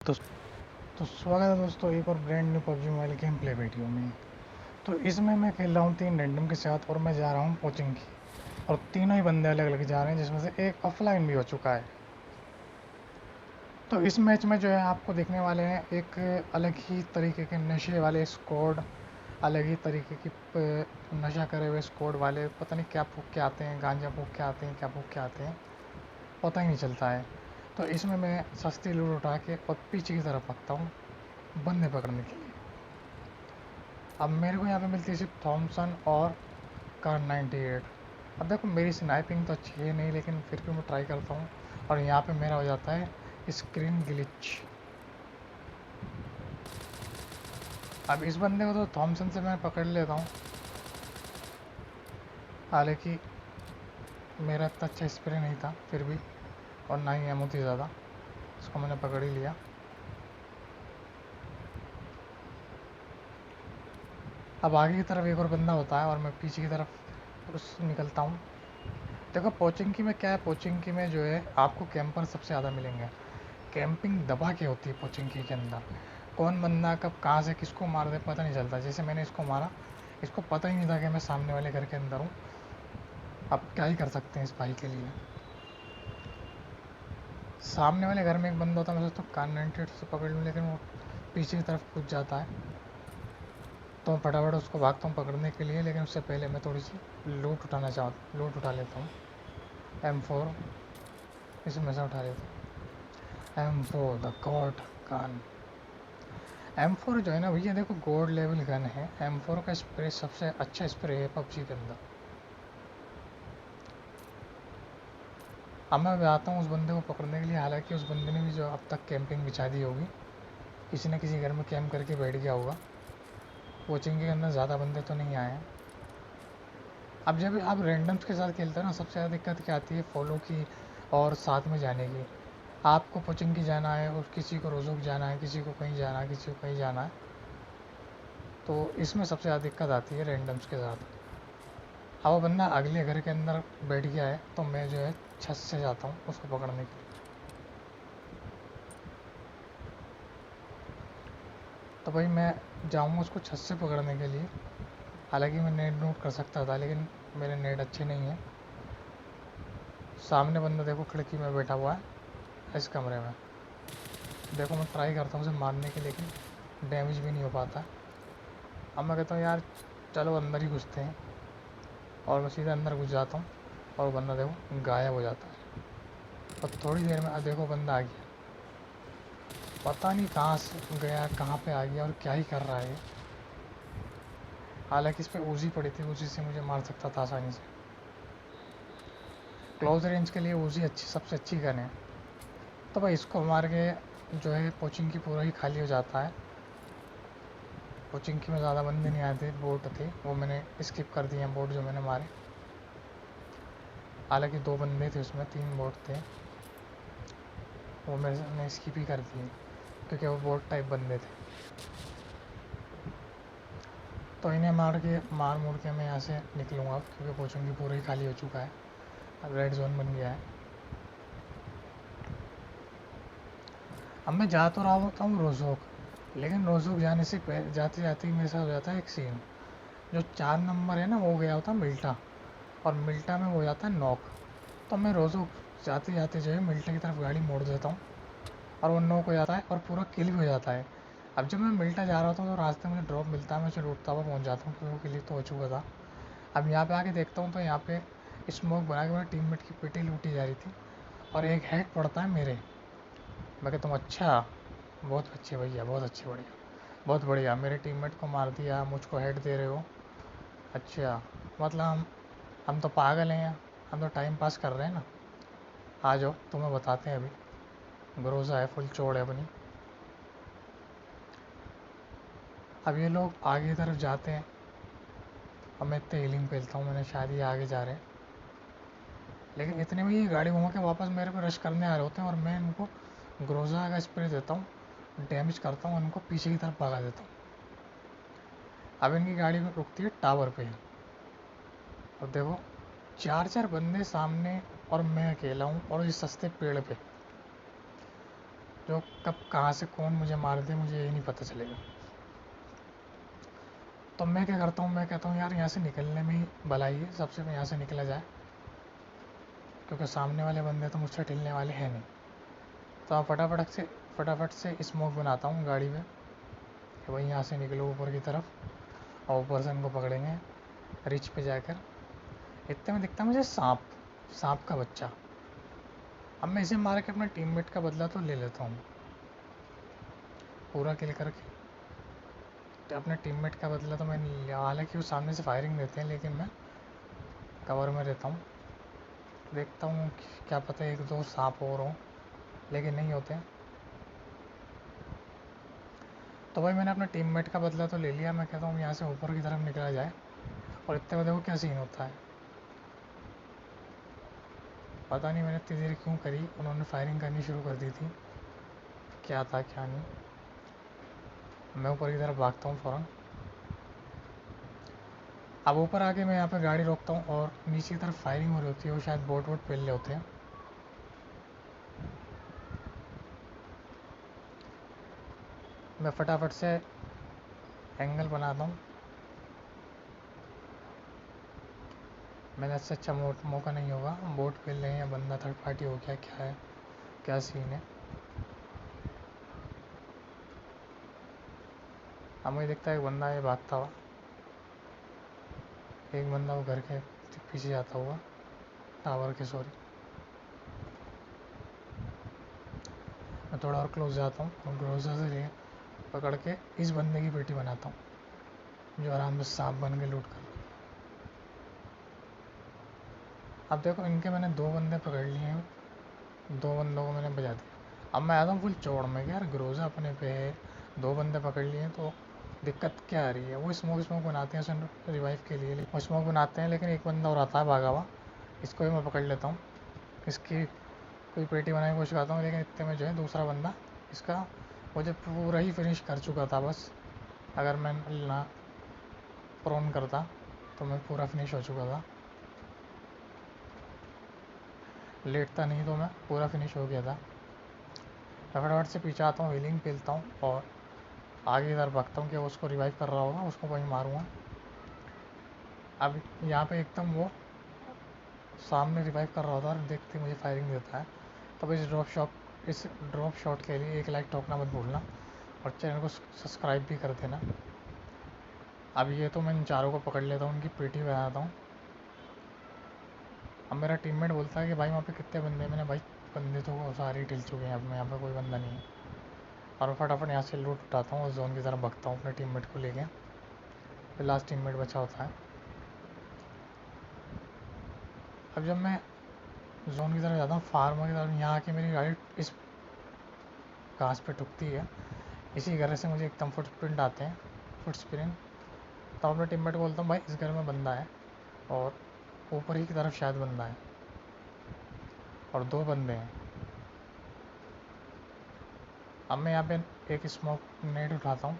तो तो स्वागत है दोस्तों एक और brand new PUBG mobile game play video में। तो इसमें मैं खेल रहा हूँ 3 रैंडम के साथ और मैं जा रहा हूँ कोचिंग की। और तीनों ही बंदे अलग अलग जा रहे हैं जिसमें से एक ऑफलाइन भी हो चुका है। तो इस मैच में जो है आपको देखने वाले हैं एक अलग ही तरीके के नशे वाले स्क्वाड, अलग ही तरीके की नशा करे हुए स्क्वाड वाले, पता नहीं क्या फूक के आते हैं, गांजा फूक के आते हैं, क्या फूक के आते हैं, पता ही नहीं चलता है। तो इसमें मैं सस्ती लूट उठा के और पीछे की तरफ भागता हूँ बंदे पकड़ने के लिए। अब मेरे को यहाँ पे मिलती है सिर्फ थॉमसन और कार 98। अब देखो मेरी स्नाइपिंग तो अच्छी है नहीं, लेकिन फिर भी मैं ट्राई करता हूँ। और यहाँ पे मेरा हो जाता है स्क्रीन ग्लिच। अब इस बंदे को तो थॉमसन से मैं पकड़ लेता हूँ, हालांकि मेरा इतना अच्छा स्प्रे नहीं था फिर भी, और ना ही एमओ थी ज़्यादा। इसको मैंने पकड़ ही लिया। अब आगे की तरफ एक और बंदा होता है और मैं पीछे की तरफ उस निकलता हूँ। देखो पोचिंकी में क्या है, पोचिंकी में जो है आपको कैंपर सबसे ज़्यादा मिलेंगे। कैंपिंग दबा के होती है पोचिंकी के अंदर। कौन बंदा कब कहाँ से किसको मार दे पता नहीं चलता। जैसे मैंने इसको मारा, इसको पता ही नहीं था कि मैं सामने वाले घर के अंदर हूँ। अब क्या ही कर सकते हैं इस भाई के लिए। सामने वाले घर में एक बंदा होता है, मैं सोचता हूँ कान 98 से पकड़ लूँ, लेकिन वो पीछे की तरफ कूद जाता है। तो मैं फटाफट उसको भागता हूँ पकड़ने के लिए, लेकिन उससे पहले मैं थोड़ी सी लूट उठा लेता हूँ। M4 इसमें से उठा लेता हूँ। M4 the God gun. M4 जो है ना भैया, देखो गोल्ड लेवल गन है। M4 का स्प्रे सबसे अच्छा स्प्रे है पबजी के अंदर। अब मैं आता हूँ उस बंदे को पकड़ने के लिए, हालांकि उस बंदे ने भी जो अब तक कैंपिंग बिछा दी होगी, किसी न किसी घर में कैंप करके बैठ गया होगा। कोचिंग के अंदर ज़्यादा बंदे तो नहीं आए हैं। अब जब आप रैंडम्स के साथ खेलते हो ना, सबसे ज़्यादा दिक्कत क्या आती है, फॉलो की और साथ में जाने की। आपको कोचिंग की जाना है और किसी को रोज़ोक जाना है, किसी को कहीं जाना है, किसी को कहीं जाना है। तो इसमें सबसे ज़्यादा दिक्कत आती है रैंडम्स के साथ। अब वो बंदा अगले घर के अंदर बैठ गया है, तो मैं जो है छत से जाता हूँ उसको पकड़ने के लिए। तो भाई मैं जाऊँगा उसको छत से पकड़ने के लिए। हालांकि मैं नेट नोट कर सकता था, लेकिन मेरे नेट अच्छे नहीं हैं। सामने बंदा देखो खिड़की में बैठा हुआ है इस कमरे में। देखो मैं ट्राई करता हूँ उसे मारने की, लेकिन डैमेज भी नहीं हो पाता। अब मैं कहता हूँ यार चलो अंदर ही घुसते हैं, और मैं सीधा अंदर घुस जाता हूँ। और वो बंदा देखो गायब हो जाता है। और थोड़ी देर में देखो बंदा आ गया, पता नहीं कहाँ से गया, कहाँ पे आ गया और क्या ही कर रहा है। हालांकि इस पर ऊजी पड़ी थी, ऊजी से मुझे मार सकता था आसानी से। क्लोज रेंज के लिए ऊजी अच्छी, सबसे अच्छी गन है। तो भाई इसको मार के जो है कोचिंग की पूरा ही खाली हो जाता है। कोचिंग की में ज़्यादा बंदे नहीं आए थे, बोट थे, वो मैंने स्किप कर दिए हैं बोट जो मैंने मारे। हालांकि 2 बंदे थे उसमें, 3 बोट थे, वो मैंने स्किप ही कर दिए क्योंकि वो बोट टाइप बंदे थे। तो इन्हें मार मुड़ के मैं यहाँ से निकलूँगा, क्योंकि कोचिंग की पूरा ही खाली हो चुका है। अब रेड जोन बन गया है। अब मैं जा तो रहा होता हूँ रोज़ोक, लेकिन रोज़ोक जाने से जाते जाते ही मेरे साथ हो जाता है एक सीन। जो 4 नंबर है ना, वो गया होता है मिल्टा, और मिल्टा में हो जाता है नॉक। तो मैं रोज़ोक जाते जाते जो है मिल्टा की तरफ गाड़ी मोड़ देता हूँ, और वो नॉक हो जाता है और पूरा किल भी हो जाता है। अब जब मैं मिल्टा जा रहा था तो रास्ते में मुझे ड्रॉप मिलता है, मैं उसे लूटता हुआ पहुँच जाता हूँ, क्योंकि वो किल तो हो चुका था। अब यहाँ पे आके देखता हूँ तो यहाँ पे स्मोक बना के मेरे टीममेट की पेटी लूटी जा रही थी, और एक हेड पड़ता है मेरे। मैं कहता हूँ अच्छा, बहुत अच्छे भैया, बहुत अच्छे, बढ़िया, बहुत बढ़िया, मेरे टीममेट को मार दिया, मुझको हेड दे रहे हो। अच्छा, मतलब हम तो पागल हैं, हम तो टाइम पास कर रहे हैं ना। आ जाओ तुम्हें बताते हैं अभी। भरोसा है, फुल चौड़ है अपनी। अब ये लोग आगे की तरफ जाते हैं, अब मैं इतने हीलिंग फैलता हूँ, मैंने शायद ये आगे जा रहे हैं, लेकिन इतने में ये गाड़ी घुमा के वापस मेरे पे रश करने आ रहे होते हैं, और मैं इनको ग्रोजा का स्प्रे देता हूँ, डैमेज करता हूँ, उनको पीछे की तरफ भगा देता हूँ। अब इनकी गाड़ी रुकती है टावर पे। अब देखो 4 4 बंदे सामने, और मैं अकेला हूँ, और इस सस्ते पेड़ पे। जो कब कहाँ से कौन मुझे मार दे मुझे यही नहीं पता चलेगा। तो मैं क्या करता हूँ, मैं कहता हूँ यार यहाँ से निकलने में ही भलाई है, सबसे यहाँ से निकला जाए, क्योंकि सामने वाले बंदे तो मुझसे टिलने वाले हैं नहीं। तो आप फटाफट से स्मोक बनाता हूँ गाड़ी में कि भाई यहाँ से निकलो ऊपर की तरफ और ऊपर से इनको पकड़ेंगे रिच पे जाकर। इतने में दिखता है मुझे सांप का बच्चा। अब मैं इसे मार के अपने टीममेट का बदला तो ले लेता हूँ पूरा किल करके। तो अपने टीममेट का बदला तो मैं नहीं लिया, हालांकि वो सामने से फायरिंग देते हैं लेकिन मैं कवर में रहता हूँ। देखता हूँ क्या पता एक दो सांप और हों, लेकिन नहीं होते। तो भाई मैंने अपने टीममेट का बदला तो ले लिया। मैं कहता हूँ यहाँ से ऊपर की तरफ निकला जाए। और इतने में देखो क्या सीन होता है, पता नहीं मैंने इतनी देर क्यों करी, उन्होंने फायरिंग करनी शुरू कर दी थी। क्या था क्या नहीं, मैं ऊपर की तरफ भागता हूँ फ़ौरन। अब ऊपर आके मैं यहाँ पे गाड़ी रोकता हूँ और नीचे की तरफ फायरिंग हो रही होती है, वो शायद बोट वोट पेल रहे होते हैं। मैं फटाफट से एंगल बनाता हूँ। मैंने इससे अच्छा मौका नहीं होगा, बोट पेल रहे हैं या बंदा थर्ड पार्टी हो गया, क्या है क्या सीन है। अब मुझे दिखता है एक बंदा है भागता हुआ, एक बंदा वो घर के पीछे जाता हुआ, टावर के सॉरी। मैं थोड़ा और क्लोज जाता हूँ और ग्रोजर से ले पकड़ के इस बंदे की पेटी बनाता हूँ जो आराम से सांप बन के लूट कर। अब देखो इनके मैंने दो बंदे पकड़ लिए हैं, दो बंदों को मैंने बजा दिया। अब मैं आता हूँ फुल चौड़ में कि यार ग्रोजा अपने पे है, दो बंदे पकड़ लिए हैं तो दिक्कत क्या आ रही है। वो स्मोक बनाते हैं सन रिवाइव के लिए, वो स्मोक बनाते हैं लेकिन एक बंदा और आता है भागा हुआ, इसको भी मैं पकड़ लेता हूँ। इसकी कोई पेटी बनाने की कोशिश करता हूँ लेकिन इतने में जो है दूसरा बंदा इसका मुझे पूरा ही फिनिश कर चुका था। बस अगर मैं ना प्रोन करता तो मैं पूरा फिनिश हो चुका था, लेटता नहीं तो मैं पूरा फिनिश हो गया था। मैं फटाफट से पीछे आता हूँ, हीलिंग पेलता हूँ और आगे इधर भागता हूँ कि उसको रिवाइव कर रहा होगा, उसको वहीं मारूँगा। अब यहाँ पे एकदम वो सामने रिवाइव कर रहा होता है और देखते मुझे फायरिंग देता है। तब इस ड्रॉप शॉट के लिए एक लाइक ठोकना मत भूलना और चैनल को सब्सक्राइब भी कर देना। अब ये तो मैं इन चारों को पकड़ लेता हूँ, उनकी पेटी बनाता हूँ। अब मेरा टीममेट बोलता है कि भाई वहाँ पे कितने बंदे हैं। मैंने भाई बंदे तो सारे ही टिल चुके हैं, अब मैं यहाँ पे कोई बंदा नहीं है। और फटाफट यहाँ से लूट उठाता हूँ और जोन की तरफ भगता हूँ अपने टीममेट को लेके। फिर लास्ट टीममेट बचा होता है। अब जब मैं जोन की तरफ जाता हूँ, फार्म की तरफ, यहाँ आके मेरी गाड़ी इस घास पे टुकती है, इसी घर से मुझे एकदम फुटप्रिंट आते हैं, फुटस्प्रिंट। तो अपने टीममेट को बोलता हूँ भाई इस घर में बंदा है और ऊपर ही की तरफ शायद बंदा है और दो बंदे हैं। अब मैं यहाँ पे एक स्मोक नेट उठाता हूँ,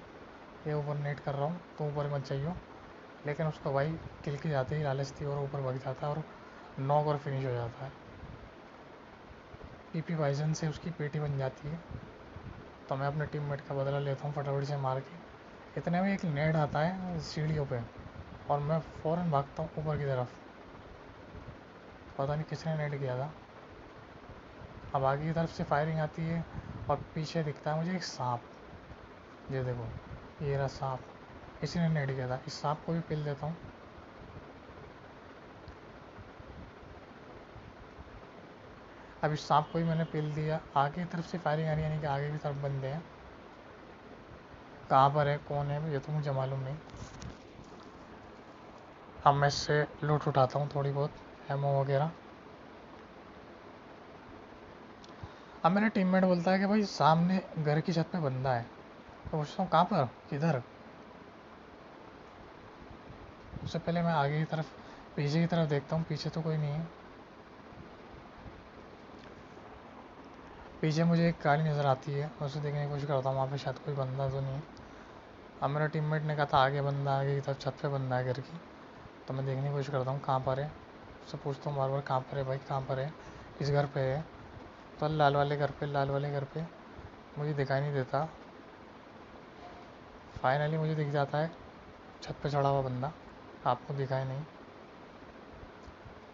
ये ऊपर नेट कर रहा हूँ तो ऊपर मत जाइयो, लेकिन उसको भाई किल के जाते ही लालच थी और ऊपर भाग जाता है और नॉक और फिनिश हो जाता है। पीपी वाइजन से उसकी पेटी बन जाती है। तो मैं अपने टीममेट का बदला लेता हूँ फटाफट से मार के। इतने में एक नेट आता है सीढ़ियों पे और मैं फ़ौरन भागता हूँ ऊपर की तरफ। पता नहीं किसने नेट किया था। अब आगे की तरफ से फायरिंग आती है और पीछे दिखता है मुझे एक सांप। ये देखो ये रहा सांप, इसी ने नेट किया था। इस सांप को भी पिल देता हूँ। अब इस सांप को भी मैंने पिल दिया। आगे की तरफ से फायरिंग आ रही है, यानी कि आगे की तरफ बंदे हैं। कहाँ पर है कौन है ये तो मुझे मालूम नहीं। अब मैं इससे लूट उठाता हूँ थोड़ी बहुत एमओ वगैरह। अब मेरा टीममेट बोलता है कि भाई सामने घर की छत पे बंदा है। तो पूछता हूँ कहाँ पर, किधर। उससे पहले मैं आगे की तरफ पीछे की तरफ देखता हूँ, पीछे तो कोई नहीं है। पीछे मुझे एक गाड़ी नज़र आती है, उसे देखने की कोशिश करता हूँ, वहाँ पे शायद कोई बंदा तो नहीं है। अब मेरा टीममेट ने कहा था आगे बंदा, आगे की तरफ छत पे बंदा है घर की। तो मैं देखने की कोशिश करता हूँ कहाँ पर है। उससे पूछता हूँ बार कहाँ पर है भाई, कहाँ पर है। इस घर पे है तो लाल वाले घर पे, लाल वाले घर पे। मुझे दिखाई नहीं देता। फाइनली मुझे दिख जाता है छत पे चढ़ा हुआ बंदा। आपको दिखाई नहीं,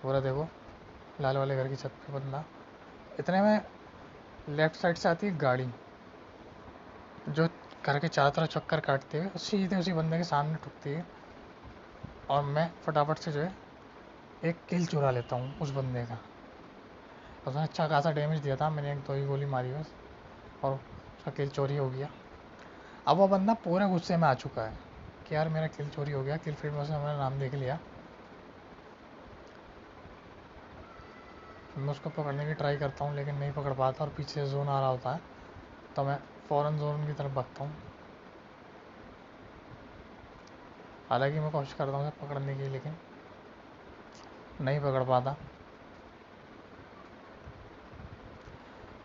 पूरा देखो लाल वाले घर की छत पे बंदा। इतने में लेफ्ट साइड से आती है गाड़ी, जो घर के चारों तरफ चक्कर काटते हुए सीधे उसी बंदे के सामने ठुकती है। और मैं फटाफट से जो है एक किल चुरा लेता हूँ उस बंदे का। उसने अच्छा खासा डैमेज दिया था, मैंने एक दो ही गोली मारी बस और उसका किल चोरी हो गया। अब वो बंदा पूरे गुस्से में आ चुका है कि यार मेरा किल चोरी हो गया। किल फीड में उसने मेरा नाम देख लिया। मैं उसको पकड़ने की ट्राई करता हूँ लेकिन नहीं पकड़ पाता और पीछे से जोन आ रहा होता है, तो मैं फ़ौरन जोन की तरफ भागता हूँ। हालांकि मैं कोशिश करता हूँ उसे पकड़ने की, लेकिन नहीं पकड़ पाता।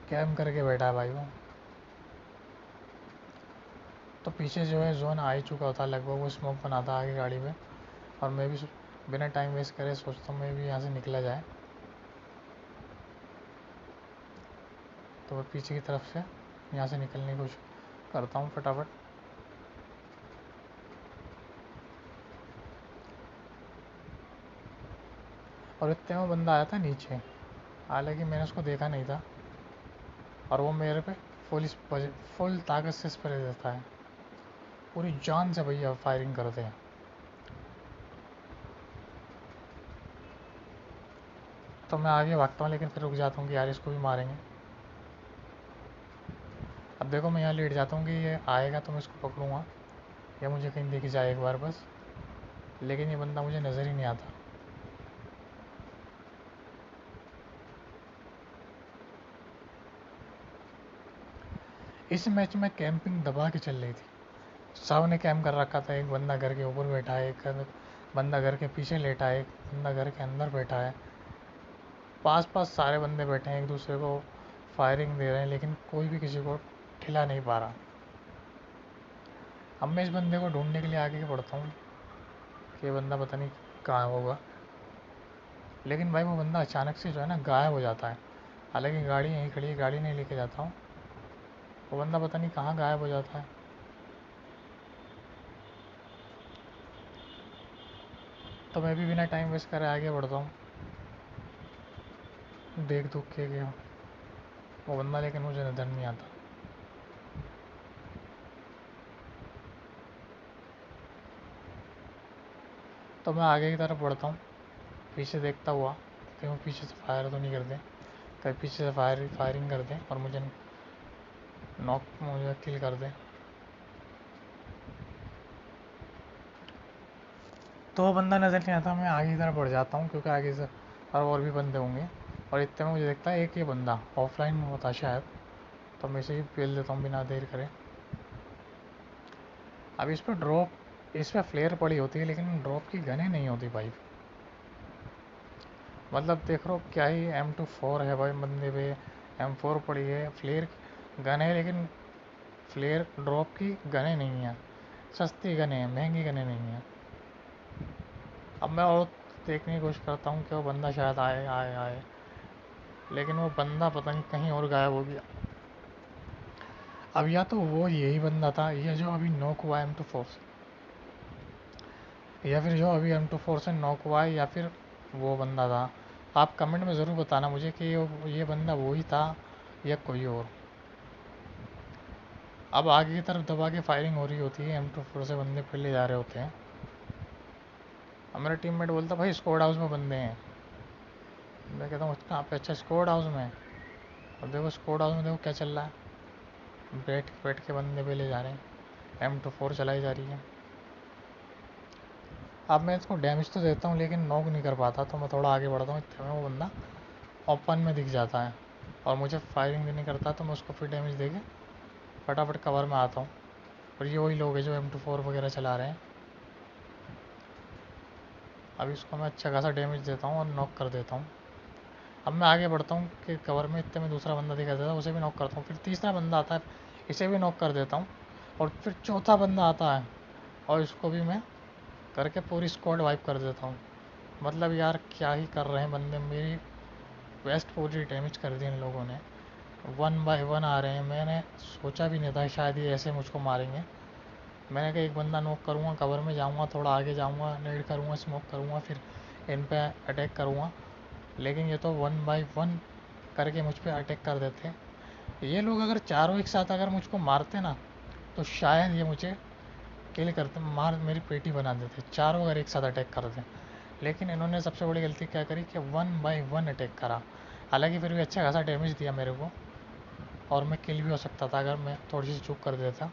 कैम करके बैठा है भाई वो। तो पीछे जो है जोन आ ही चुका होता है लगभग, वो स्मोक बनाता आगे गाड़ी पे। और मैं भी बिना टाइम वेस्ट करे सोचता हूँ मैं भी यहाँ से निकला जाए। तो मैं पीछे की तरफ से यहाँ से निकलने की कोशिश करता हूँ फटाफट। और इतने में बंदा आया था नीचे, हालांकि मैंने उसको देखा नहीं था और वो मेरे पे फुल ताकत से स्प्रे देता है, पूरी जान से भैया फायरिंग करते हैं। तो मैं आगे भागता हूँ लेकिन फिर रुक जाता हूँ कि यार इसको भी मारेंगे। अब देखो मैं यहाँ लेट जाता हूँ कि ये आएगा तो मैं इसको पकड़ूंगा या मुझे कहीं दिख जाए एक बार बस, लेकिन ये बंदा मुझे नज़र ही नहीं आता। इस मैच में कैंपिंग दबा के चल रही थी। सामने कैंप कर रखा था, एक बंदा घर के ऊपर बैठा है, एक बंदा घर के पीछे लेटा है, एक बंदा घर के अंदर बैठा है। पास पास सारे बंदे बैठे हैं, एक दूसरे को फायरिंग दे रहे हैं, लेकिन कोई भी किसी को ठिला नहीं पा रहा। अब मैं इस बंदे को ढूंढने के लिए आगे बढ़ता हूँ कि ये बंदा पता नहीं कहाँ होगा, लेकिन भाई वो बंदा अचानक से जो है ना गायब हो जाता है। हालांकि गाड़ी यहीं खड़ी है, गाड़ी नहीं लेके जाता हूँ। वो बंदा पता नहीं कहाँ गायब हो जाता है। तो मैं भी बिना टाइम वेस्ट करे आगे बढ़ता हूँ, देख दुख के गया वो बंदा, लेकिन मुझे नज़र नहीं आता। तो मैं आगे की तरफ बढ़ता हूँ पीछे देखता हुआ कि वो पीछे से फायर तो नहीं करते, कहीं पीछे से फायरिंग कर दें और मुझे मुझे किल कर दें। तो वो बंदा नज़र नहीं आता, मैं आगे की तरफ बढ़ जाता हूँ क्योंकि आगे से और भी बंदे होंगे। और इतने में मुझे देखता है एक ये बंदा ऑफलाइन में होता शायद, तो मैं इसे ही पेल देता हूँ बिना देर करे। अब इस पर फ्लेयर पड़ी होती है लेकिन ड्रॉप की गनें नहीं होती भाई। मतलब देख रो क्या ही M24 है भाई बंदे पे, M4 पड़ी है, फ्लेयर गन है लेकिन फ्लेयर ड्रॉप की गनें नहीं है। सस्ती गनें हैं, महंगी गनें नहीं हैं। अब मैं और देखने की कोशिश करता हूँ कि वो बंदा शायद आए आए आए, लेकिन वो बंदा पता नहीं कहीं और गायब हो गया। अब या तो वो यही बंदा था, या जो अभी नॉक हुआ M24 से, या फिर जो अभी M24 से नॉक हुआ है, या फिर वो बंदा था। आप कमेंट में ज़रूर बताना मुझे कि ये बंदा वो ही था या कोई और। अब आगे की तरफ दबा के फायरिंग हो रही होती है, M24 से बंदे फिर ले जा रहे होते हैं। अब मेरा टीममेट बोलता भाई स्क्वाड हाउस में बंदे हैं। मैं कहता हूँ कहाँ पे? अच्छा स्क्वाड हाउस में। अब देखो स्क्वाड हाउस में देखो क्या चल रहा है, बैठ बैठ के बंदे पे ले जा रहे हैं, M24 चलाई जा रही है। अब मैं इसको डैमेज तो देता हूँ लेकिन नॉक नहीं कर पाता, तो मैं थोड़ा आगे बढ़ता हूँ। इतने में वो बंदा ओपन में दिख जाता है और मुझे फायरिंग भी नहीं करता, तो मैं उसको फिर डैमेज दे के फटाफट कवर में आता हूँ। और ये वही लोग हैं जो M24 वगैरह चला रहे हैं। अब इसको मैं अच्छा खासा डैमेज देता हूँ और नॉक कर देता हूँ। अब मैं आगे बढ़ता हूँ कि कवर में, इतने में दूसरा बंदा दिखा देता है, उसे भी नॉक करता हूँ। फिर तीसरा बंदा आता है, इसे भी नॉक कर देता हूँ। और फिर चौथा बंदा आता है और इसको भी मैं करके पूरी स्क्वाड वाइप कर देता हूँ। मतलब यार क्या ही कर रहे हैं बंदे, मेरी वेस्ट पूरी डैमेज कर दी इन लोगों ने। वन बाय वन आ रहे हैं। मैंने सोचा भी नहीं था शायद ये ऐसे मुझको मारेंगे। मैंने कहा एक बंदा नॉक करूँगा, कवर में जाऊँगा, थोड़ा आगे जाऊँगा, नेड करूँगा, स्मोक करूँगा, फिर इन पे अटैक करूँगा। लेकिन ये तो वन बाय वन करके मुझ पे अटैक कर देते हैं। ये लोग अगर चारों एक साथ अगर मुझको मारते ना, तो शायद ये मुझे किल करते, मार मेरी पेटी बना देते, चारों अगर एक साथ अटैक कर दें। लेकिन इन्होंने सबसे बड़ी गलती क्या करी कि वन बाय वन अटैक करा। हालांकि फिर भी अच्छा खासा डैमेज दिया मेरे को, और मैं किल भी हो सकता था अगर मैं थोड़ी सी चूक कर देता,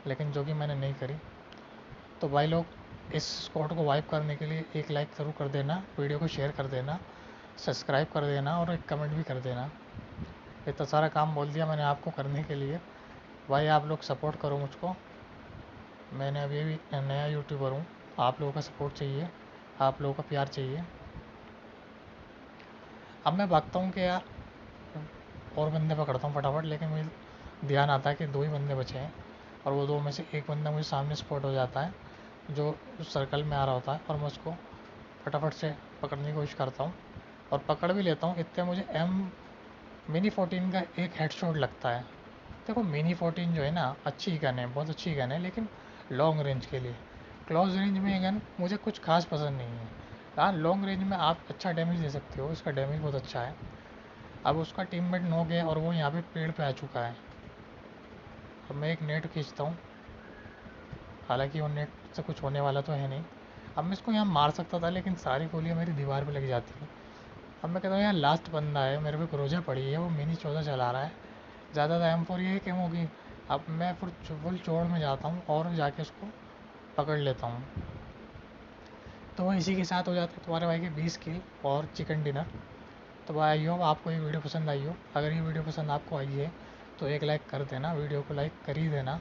लेकिन जो कि मैंने नहीं करी। तो भाई लोग, इस स्क्वाड को वाइप करने के लिए एक लाइक ज़रूर कर देना, वीडियो को शेयर कर देना, सब्सक्राइब कर देना और एक कमेंट भी कर देना। इतना सारा काम बोल दिया मैंने आपको करने के लिए। भाई आप लोग सपोर्ट करो मुझको, मैंने अभी भी नया यूट्यूबर हूँ, आप लोगों का सपोर्ट चाहिए, आप लोगों का प्यार चाहिए। अब मैं भागता हूँ कि यार और बंदे पकड़ता हूँ फटाफट, लेकिन मुझे ध्यान आता है कि दो ही बंदे बचे हैं, और वो दो में से एक बंदा मुझे सामने स्पॉट हो जाता है जो सर्कल में आ रहा होता है, और मैं उसको फटाफट से पकड़ने की कोशिश करता हूँ और पकड़ भी लेता हूँ। इतने मुझे मिनी 14 का एक हेडशॉट लगता है। देखो मिनी 14 जो है ना, अच्छी गन है, बहुत अच्छी गन है, लेकिन लॉन्ग रेंज के लिए। क्लोज रेंज में ये गन मुझे कुछ खास पसंद नहीं है। हाँ, लॉन्ग रेंज में आप अच्छा डैमेज दे सकते हो, इसका डैमेज बहुत अच्छा है। अब उसका टीममेट नॉक है और वो यहाँ पे पेड़ पे आ चुका है। अब मैं एक नेट खींचता हूँ, हालांकि वो नेट से कुछ होने वाला तो है नहीं। अब मैं इसको यहाँ मार सकता था, लेकिन सारी गोलियाँ मेरी दीवार पे लग जाती हैं। अब मैं कहता हूँ यार लास्ट बंदा है, मेरे पे क्रोजा पड़ी है, वो मिनी 14 चला रहा है, ज़्यादा M4 ये कम होगी। अब मैं फुल चौड़ में जाता हूँ और जाके उसको पकड़ लेता हूँ। तो इसी के साथ हो जाते हैं तुम्हारे भाई के 20 किल और चिकन डिनर। तो भाई आई होप आपको ये वीडियो पसंद आई हो। अगर ये वीडियो पसंद आपको आई है तो एक लाइक कर देना, वीडियो को लाइक कर ही देना,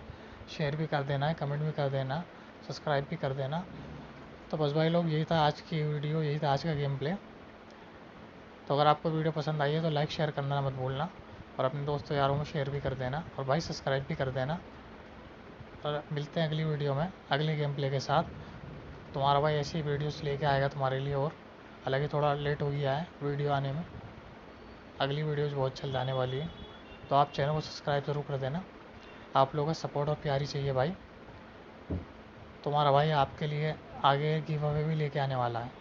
शेयर भी कर देना, कमेंट भी कर देना, सब्सक्राइब भी कर देना। तो बस भाई लोग, यही था आज की वीडियो, यही था आज का गेम प्ले। तो अगर आपको वीडियो पसंद आई है तो लाइक शेयर करना मत भूलना, और अपने दोस्तों यारों में शेयर भी कर देना, और भाई सब्सक्राइब भी कर देना। और मिलते हैं अगली वीडियो में अगले गेम प्ले के साथ। तुम्हारा भाई ऐसी वीडियोस लेके आएगा तुम्हारे लिए। और हालांकि थोड़ा लेट हो गया है वीडियो आने में, अगली वीडियोस बहुत जल्द आने वाली है। तो आप चैनल को सब्सक्राइब ज़रूर कर देना, आप लोगों का सपोर्ट और प्यार ही चाहिए भाई। तुम्हारा भाई आपके लिए आगे गिव अवे भी लेके आने वाला है।